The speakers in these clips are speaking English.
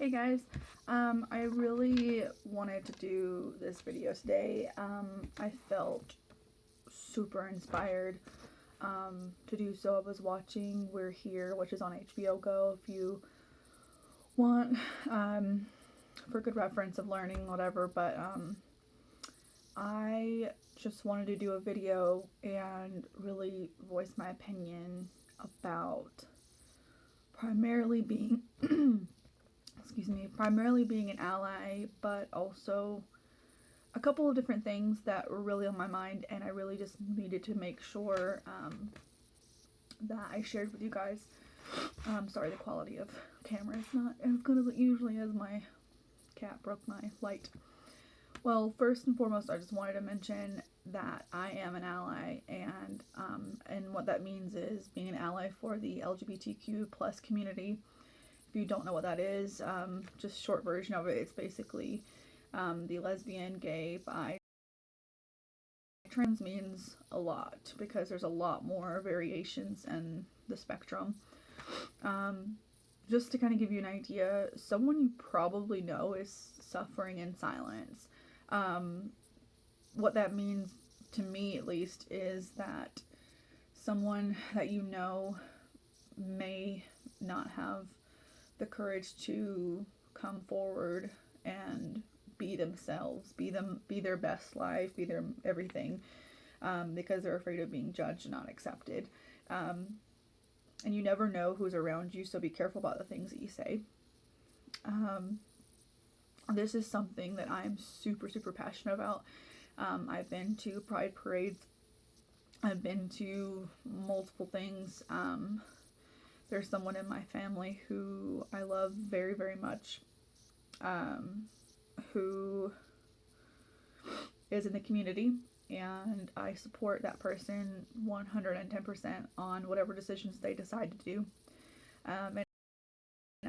Hey guys, I really wanted to do this video today. I felt super inspired to do so. I was watching We're Here, which is on HBO Go if you want, for good reference of learning, whatever, but I just wanted to do a video and really voice my opinion about primarily being primarily being an ally, but also a couple of different things that were really on my mind, and I really just needed to make sure that I shared with you guys. Sorry, the quality of camera is not as good as it usually is. My cat broke my light. Well, first and foremost, I just wanted to mention that I am an ally, and what that means is being an ally for the LGBTQ plus community. If you don't know what that is, just short version of it, it's basically the lesbian, gay, bi, trans means a lot because there's a lot more variations in the spectrum. Just to kind of give you an idea, someone you probably know is suffering in silence. What that means to me, at least, is that someone that you know may not have the courage to come forward and be themselves, be their best life, be their everything, because they're afraid of being judged and not accepted. And you never know who's around you, so be careful about the things that you say. This is something that I'm super passionate about. I've been to pride parades. I've been to multiple things. There's someone in my family who I love very much, who is in the community, and I support that person 110% on whatever decisions they decide to do. And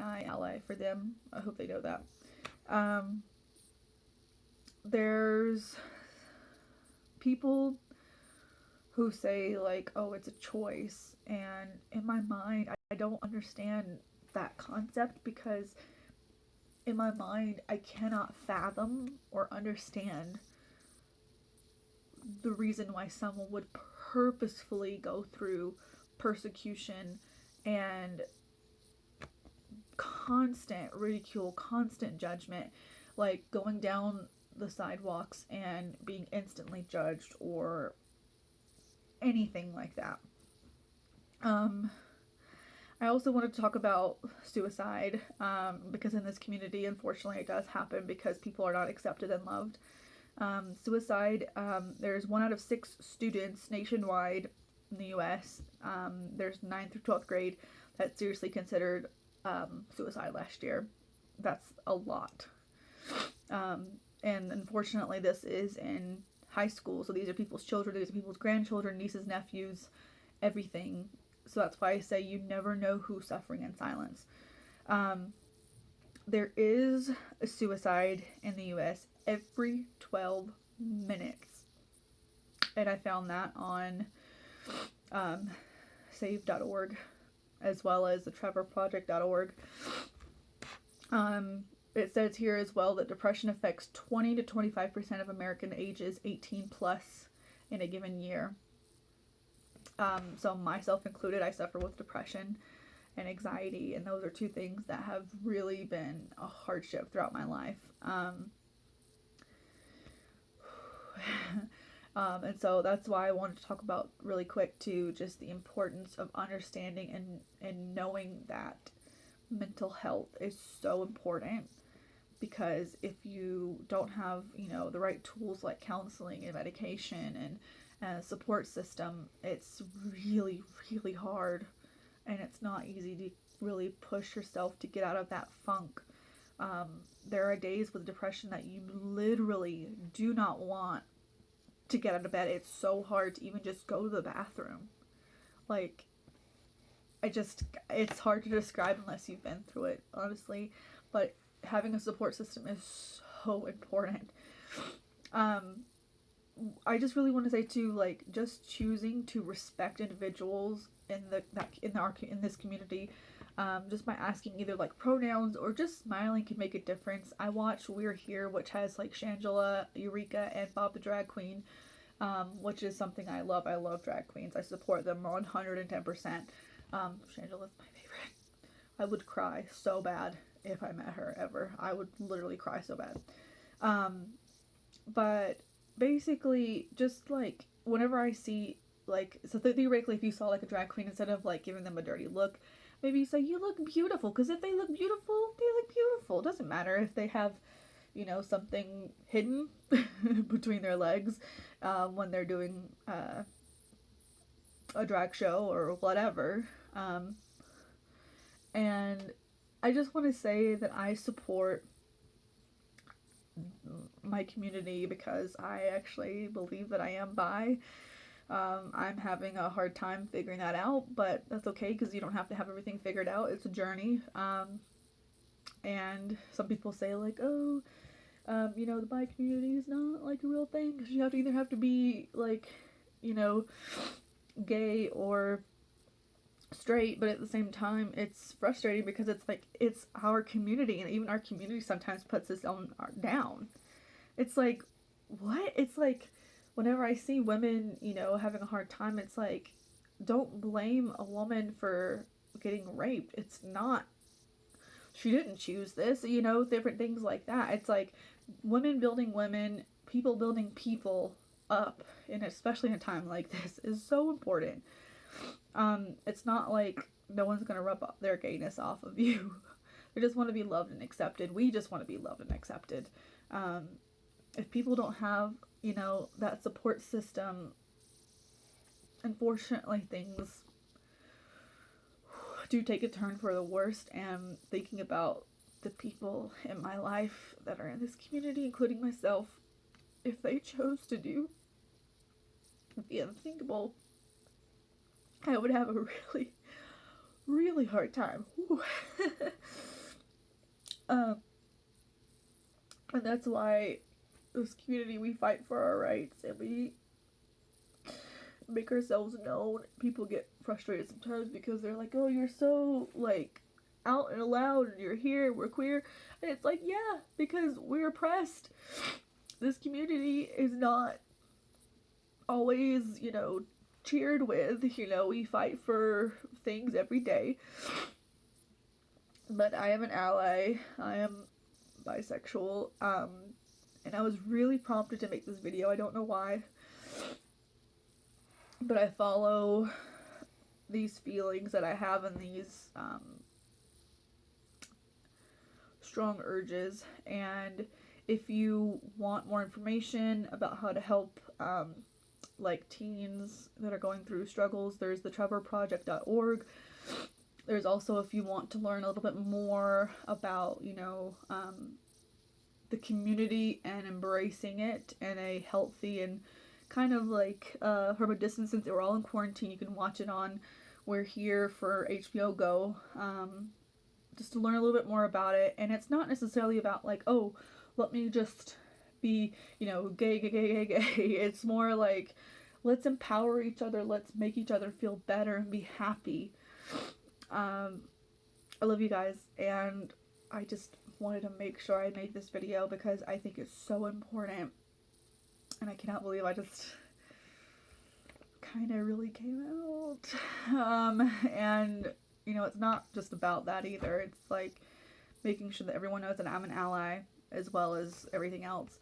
I ally for them. I hope they know that. There's people who say, like, oh, it's a choice, and in my mind, I don't understand that concept, because in my mind, I cannot fathom or understand the reason why someone would purposefully go through persecution and constant ridicule, constant judgment, like going down the sidewalks and being instantly judged or anything like that. I also wanted to talk about suicide, because in this community, unfortunately, it does happen because people are not accepted and loved. Suicide, there's 1 out of 6 students nationwide in the US, there's 9th through 12th grade, that seriously considered suicide last year. That's a lot. And unfortunately, this is in high school, so these are people's children, these are people's grandchildren, nieces, nephews, everything. So that's why I say you never know who's suffering in silence. There is a suicide in the US every 12 minutes. And I found that on save.org, as well as the trevorproject.org. It says here as well that depression affects 20 to 25% of American ages 18 plus in a given year. So myself included, I suffer with depression and anxiety, and those are 2 things that have really been a hardship throughout my life. And so that's why I wanted to talk about really quick too, just the importance of understanding and knowing that mental health is so important, because if you don't have, the right tools like counseling and medication and a support system, it's really hard, and it's not easy to really push yourself to get out of that funk. There are days with depression that you literally do not want to get out of bed. It's so hard to even just go to the bathroom. Like, it's hard to describe unless you've been through it, honestly, but having a support system is so important. I just really want to say too, like, just choosing to respect individuals in this community, Just by asking either like pronouns or just smiling can make a difference. I watch We're Here, which has like Shangela, Eureka, and Bob the Drag Queen, which is something I love. I love drag queens. I support them 110%. Shangela's my favorite. I would cry so bad if I met her ever. I would literally cry so bad. But basically, just like whenever I see like, so theoretically, if you saw like a drag queen, instead of like giving them a dirty look, maybe you say you look beautiful, because if they look beautiful, they look beautiful. It doesn't matter if they have, you know, something hidden between their legs when they're doing a drag show or whatever. And I just want to say that I support my community because I actually believe that I am bi. I'm having a hard time figuring that out, but that's okay because you don't have to have everything figured out. It's a journey. And some people say like, oh, you know, the bi community is not like a real thing because you either have to be like, you know, gay or straight, but at the same time it's frustrating because it's like it's our community, and even our community sometimes puts us down. It's like, what? It's like whenever I see women, you know, having a hard time, it's like, don't blame a woman for getting raped. It's not, she didn't choose this, you know, different things like that. It's like women building women, people building people up, and especially in a time like this is so important. It's not like no one's gonna rub their gayness off of you. They just want to be loved and accepted. We just want to be loved and accepted. If people don't have, you know, that support system, unfortunately things do take a turn for the worst. And thinking about the people in my life that are in this community, including myself, if they chose to do the unthinkable, I would have a really, really hard time. And that's why this community, we fight for our rights and we make ourselves known. People get frustrated sometimes because they're like, oh, you're so like out and loud and you're here, we're queer. And it's like, yeah, because we're oppressed. This community is not always, you know, cheered with. You know, we fight for things every day. But I am an ally. I am bisexual. And I was really prompted to make this video. I don't know why. But I follow these feelings that I have and these strong urges. And if you want more information about how to help like teens that are going through struggles, there's the trevorproject.org. There's also, if you want to learn a little bit more about, you know, the community and embracing it in a healthy and kind of like from a distance, since we're all in quarantine, you can watch it on We're Here for HBO Go, just to learn a little bit more about it. And it's not necessarily about like, oh, let me just be, you know, gay. It's more like, let's empower each other, let's make each other feel better and be happy. I love you guys, and I just wanted to make sure I made this video because I think it's so important, and I cannot believe I just kind of really came out. And you know, it's not just about that either. It's like making sure that everyone knows that I'm an ally as well as everything else.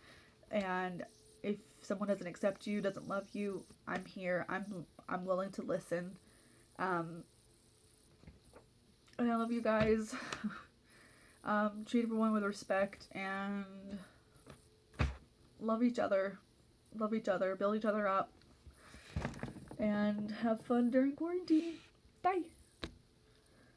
And if someone doesn't accept you, doesn't love you, I'm here. I'm willing to listen. And I love you guys. Treat everyone with respect and love each other, build each other up, and have fun during quarantine. Bye.